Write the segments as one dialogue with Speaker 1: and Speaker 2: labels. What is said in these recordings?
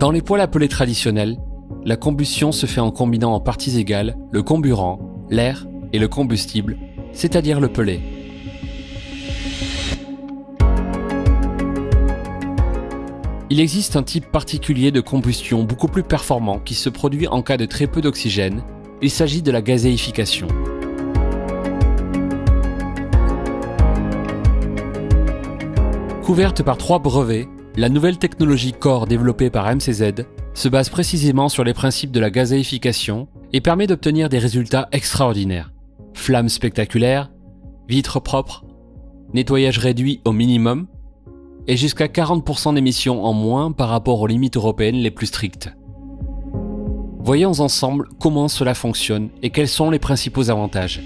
Speaker 1: Dans les poêles à peler traditionnels, la combustion se fait en combinant en parties égales le comburant, l'air et le combustible, c'est-à-dire le pellet. Il existe un type particulier de combustion beaucoup plus performant qui se produit en cas de très peu d'oxygène. Il s'agit de la gazéification. Couverte par 3 brevets, la nouvelle technologie Core développée par MCZ se base précisément sur les principes de la gazéification et permet d'obtenir des résultats extraordinaires. Flammes spectaculaires, vitres propres, nettoyage réduit au minimum et jusqu'à 40% d'émissions en moins par rapport aux limites européennes les plus strictes. Voyons ensemble comment cela fonctionne et quels sont les principaux avantages.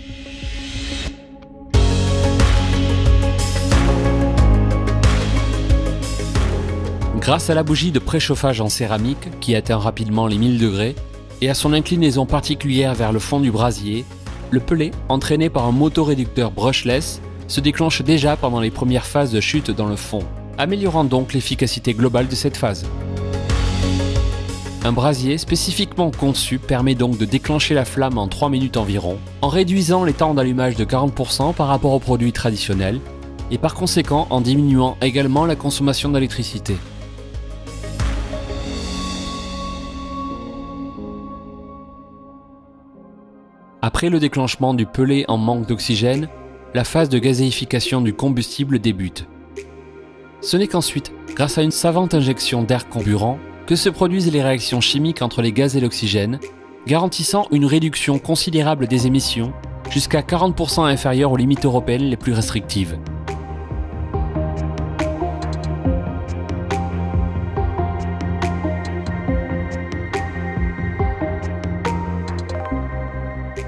Speaker 1: Grâce à la bougie de préchauffage en céramique qui atteint rapidement les 1000 degrés et à son inclinaison particulière vers le fond du brasier, le pellet, entraîné par un motoréducteur brushless, se déclenche déjà pendant les premières phases de chute dans le fond, améliorant donc l'efficacité globale de cette phase. Un brasier spécifiquement conçu permet donc de déclencher la flamme en 3 minutes environ, en réduisant les temps d'allumage de 40% par rapport aux produits traditionnels, et par conséquent en diminuant également la consommation d'électricité. Après le déclenchement du pellet en manque d'oxygène, la phase de gazéification du combustible débute. Ce n'est qu'ensuite, grâce à une savante injection d'air comburant, que se produisent les réactions chimiques entre les gaz et l'oxygène, garantissant une réduction considérable des émissions, jusqu'à 40% inférieure aux limites européennes les plus restrictives.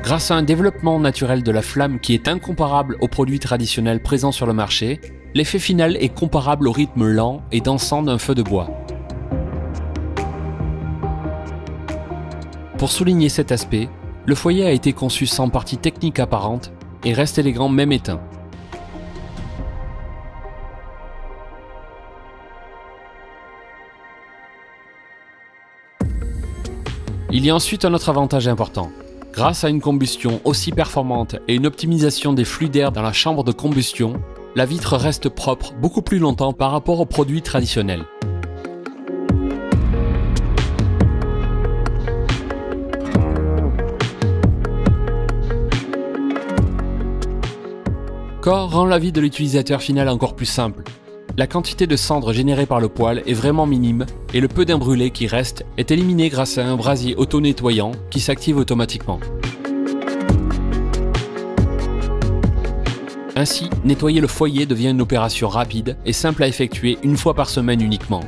Speaker 1: Grâce à un développement naturel de la flamme qui est incomparable aux produits traditionnels présents sur le marché, l'effet final est comparable au rythme lent et dansant d'un feu de bois. Pour souligner cet aspect, le foyer a été conçu sans partie technique apparente et reste élégant même éteint. Il y a ensuite un autre avantage important. Grâce à une combustion aussi performante et une optimisation des flux d'air dans la chambre de combustion, la vitre reste propre beaucoup plus longtemps par rapport aux produits traditionnels. Core rend la vie de l'utilisateur final encore plus simple. La quantité de cendres générée par le poêle est vraiment minime et le peu d'un brûlé qui reste est éliminé grâce à un brasier auto-nettoyant qui s'active automatiquement. Ainsi, nettoyer le foyer devient une opération rapide et simple à effectuer une fois par semaine uniquement.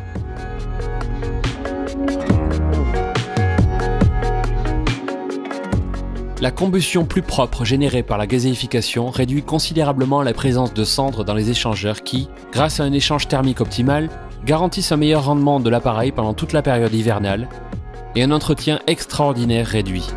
Speaker 1: La combustion plus propre générée par la gazéification réduit considérablement la présence de cendres dans les échangeurs qui, grâce à un échange thermique optimal, garantissent un meilleur rendement de l'appareil pendant toute la période hivernale et un entretien extraordinaire réduit.